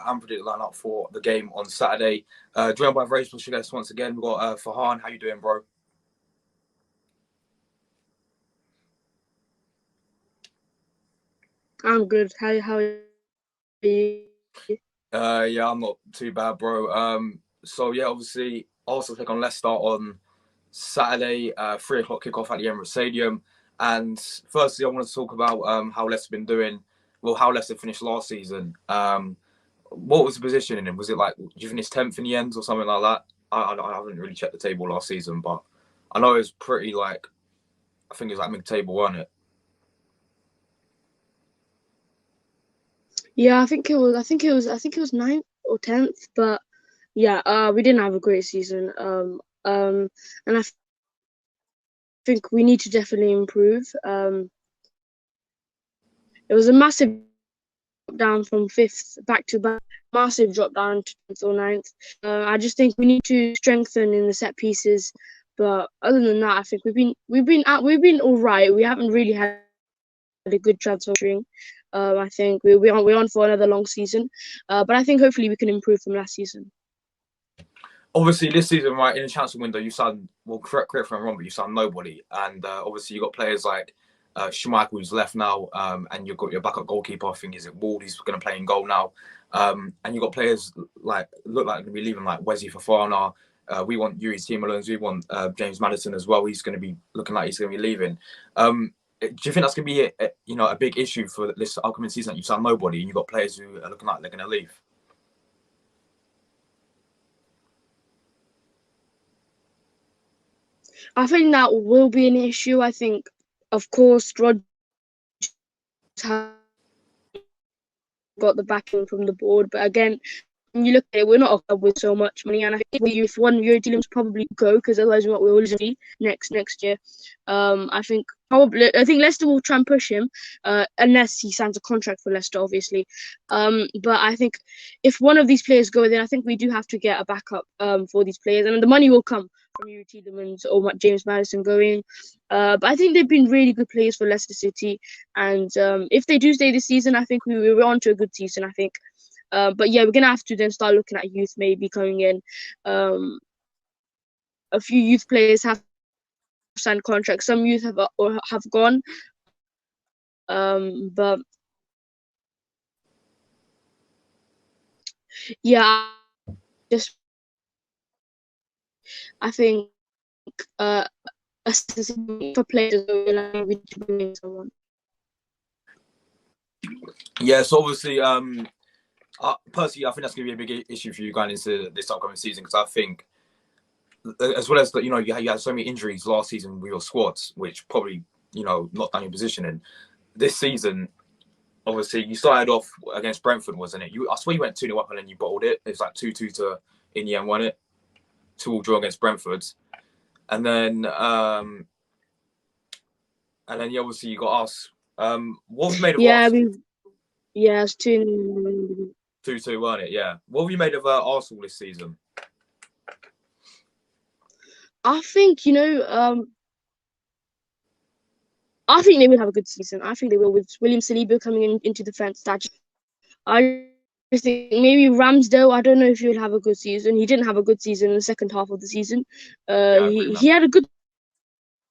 unpredicted lineup for the game on Saturday. Joined by very special guests once again. We've got Farhan. How you doing, bro? I'm good. How are you? Yeah, I'm not too bad, bro. So yeah, obviously, also take on Leicester on Saturday, 3 o'clock kickoff at the Emirates Stadium. And firstly, I want to talk about how Leicester been doing. Well, how Leicester finished last season. What was the position in him? Was it like, do you finish 10th in the end or something like that? I haven't really checked the table last season, but I know it was pretty like, I think it was like mid-table, wasn't it? Yeah, I think it was ninth or 10th, but yeah, we didn't have a great season. And I think we need to definitely improve. It was a massive drop down from fifth back to back, massive drop down to 10th or ninth. I just think we need to strengthen in the set pieces. But other than that, I think we've been all right. We haven't really had a good transfer string. I think we're on for another long season, but I think hopefully we can improve from last season. Obviously, this season, right, in the transfer window, you signed, well, correct if I'm wrong, but you signed nobody. And obviously, you got players like Schmeichel, who's left now, and you've got your backup goalkeeper, I think, is it Ward, he's going to play in goal now. And you've got players like, look like going to be leaving, like Wesley Fofana. We want Yuri Tielemans, we want James Maddison as well. He's going to be looking like he's going to be leaving. Do you think that's going to be a big issue for this upcoming season? That you signed nobody, and you've got players who are looking like they're going to leave? I think that will be an issue. I think, of course, Rodgers has got the backing from the board, but again, when you look at it, we're not a club with so much money, and I think if one Euro Williams probably go because otherwise we're losing next year. I think Leicester will try and push him, unless he signs a contract for Leicester, obviously. But I think if one of these players go, then I think we do have to get a backup for these players, and the money will come from Yuri Tielemans or James Maddison going. But I think they've been really good players for Leicester City, and if they do stay this season, I think we're on to a good season. I think. But yeah, we're gonna have to then start looking at youth maybe coming in. A few youth players have signed contracts. Some youth have gone. But yeah, just I think a for players we need to bring in someone. Yeah, so obviously, personally, I think that's going to be a big issue for you going into this upcoming season because I think, as well as that, you had so many injuries last season with your squads, which probably not done your positioning. This season, obviously, you started off against Brentford, wasn't it? I swear you went 2-0 up and then you bottled it. It was like 2-2 to in the end won it. 2-2 draw against Brentford, and then obviously you got us. What have you made of Arsenal? It's 2-2, 2-2, weren't it? Yeah. What have you made of Arsenal this season? I think I think they will have a good season. I think they will with William Saliba coming into defence. I just think maybe Ramsdale. I don't know if he'll have a good season. He didn't have a good season in the second half of the season. He had a good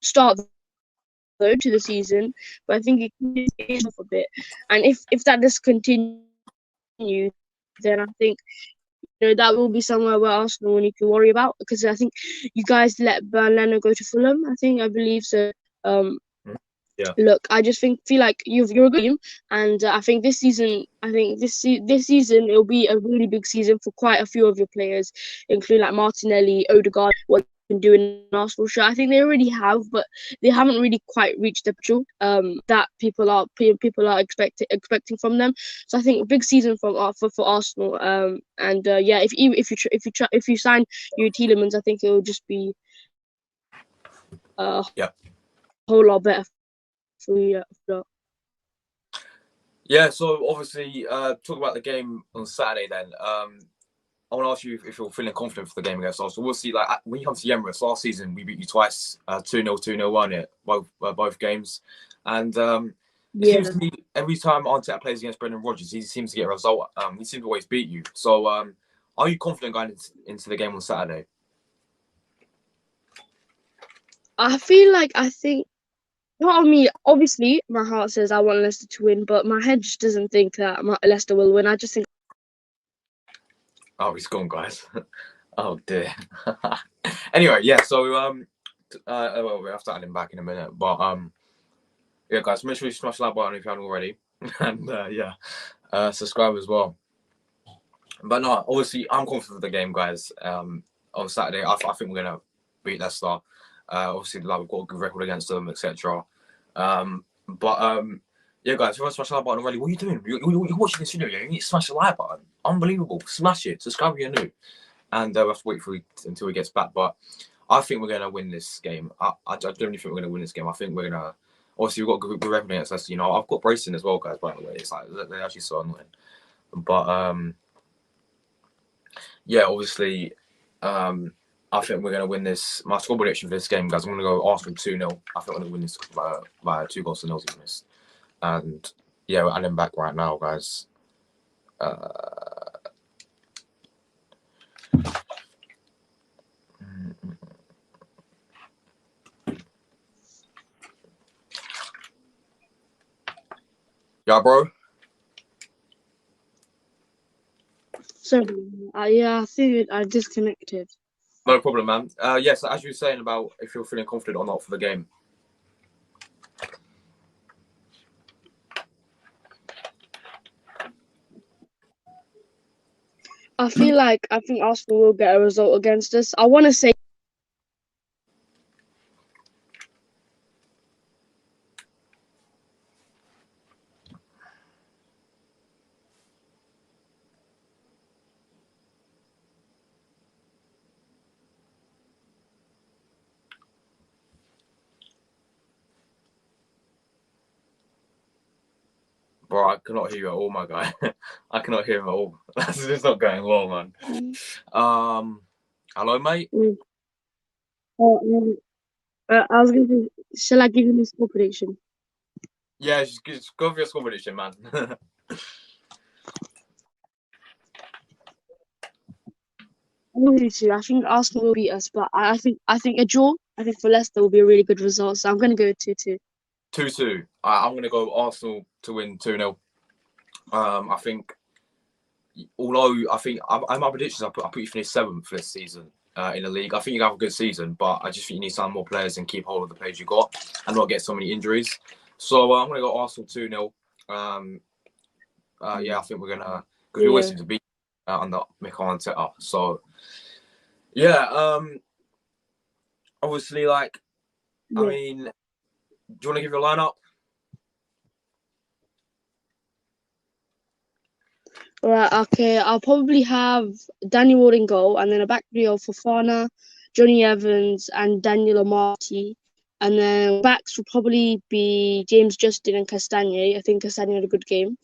start though to the season, but I think he is off a bit. And if that does continue, then I think that will be somewhere where Arsenal will need to worry about, because I think you guys let Leno go to Fulham. I believe so. Yeah. Look, I just feel like you're a good team, and I think this season, this season it'll be a really big season for quite a few of your players, including like Martinelli, Odegaard, what they can do in Arsenal shirt. I think they already have, but they haven't really quite reached the potential that people are expecting from them. So I think a big season for Arsenal. And yeah, if you sign Yuri Tielemans, I think it will just be a whole lot better. Yeah, so obviously, talk about the game on Saturday then. I want to ask you if you're feeling confident for the game against Arsenal. We'll see, like, when you come to the Emirates, last season we beat you twice, 2-0, 2-0, won it, both games. And it Yeah. seems to me every time Arteta plays against Brendan Rodgers, he seems to get a result. He seems to always beat you. So, are you confident going into the game on Saturday? I feel like I think part of me, obviously, my heart says I want Leicester to win, but my head just doesn't think that Leicester will win. I just think. Oh, he's gone, guys. Oh dear. Anyway, yeah. So, well, we have to add him back in a minute, but yeah, guys, make sure you smash that like button if you haven't already, and yeah, subscribe as well. But no, obviously, I'm confident of the game, guys. On Saturday, I think we're gonna beat Leicester. Obviously, like we've got a good record against them, etc. Yeah, guys, if you want to smash the like button already, what are you doing? You're watching this video, yeah? You need to smash the like button. Unbelievable. Smash it. Subscribe if you're new. And we'll have to wait until he gets back. But I think we're going to win this game. I genuinely think we're going to win this game. I think we're going to... Obviously, we've got good record against us. You know, I've got bracing as well, guys, by the way. It's like, they're actually so annoying. But, yeah, obviously... I think we're going to win this. My score prediction for this game, guys, I'm going to go Arsenal 2-0. I think we're going to win this by 2-0 to miss. And yeah, we're adding back right now, guys. Yeah, bro. Sorry, yeah, I think I disconnected. No problem, man. Yes, as you were saying about if you're feeling confident or not for the game. I think Arsenal will get a result against us. I want to say. Bro, I cannot hear you at all, my guy. I cannot hear him at all. This is not going well, man. Hello, mate. I was going to. Shall I give you the score prediction? Yeah, just go for your score prediction, man. I think Arsenal will beat us, but I think a draw. I think for Leicester will be a really good result. So I'm going to go 2-2. 2-2. I'm going to go Arsenal to win 2-0. I think, although I think my predictions, I put you finish 7th this season in the league. I think you have a good season, but I just think you need some more players and keep hold of the players you got and not get so many injuries. So I'm going to go Arsenal 2-0. Yeah, I think we're going to, because we always seem to beat under Mikel Arteta. So, yeah, obviously, like, I mean, do you want to give your lineup? Right, okay. I'll probably have Danny Ward in goal, and then a back three of Fofana, Johnny Evans, and Daniel Amati. And then backs will probably be James Justin and Castagne. I think Castagne had a good game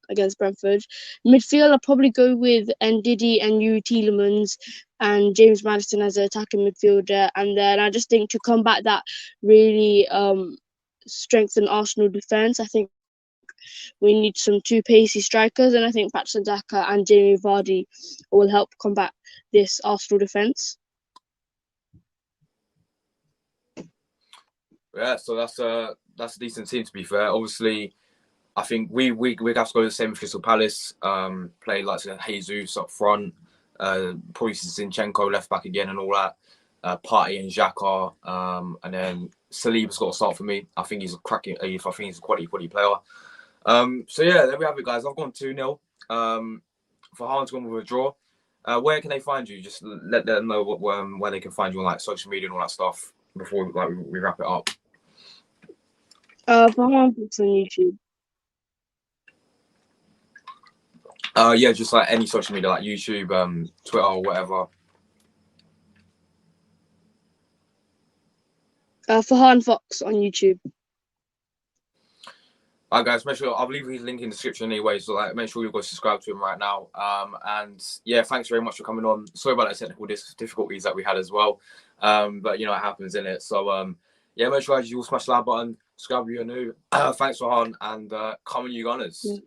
against Brentford. Midfield, I'll probably go with Ndidi and Yuri Tielemans and James Maddison as an attacking midfielder. And then I just think to combat that really strengthen Arsenal defence, I think we need some two pacey strikers, and I think Patson Daka and Jamie Vardy will help combat this Arsenal defence. Yeah, so that's a decent team, to be fair. Obviously, I think we have to go the same with Crystal Palace. Play like Jesus up front, probably Zinchenko left back again and all that. Partey and Xhaka, and then Saliba's got to start for me. I think he's a cracking. I think he's a quality player. So yeah, there we have it, guys. I've gone 2-0. For Hans gone with a draw. Where can they find you? Just let them know where they can find you on like social media and all that stuff before we wrap it up. For Hans on YouTube. Yeah, just like any social media, like YouTube, Twitter, or whatever. Farhan Fox on YouTube. Alright, guys, make sure I'll leave his link in the description anyway. So like, make sure you go subscribe to him right now. And yeah, thanks very much for coming on. Sorry about the technical difficulties that we had as well. But you know, it happens in it. So yeah. yeah, make sure you all smash the like button, subscribe if you're new. Thanks, Rohan, and come on, you Gunners. Yeah.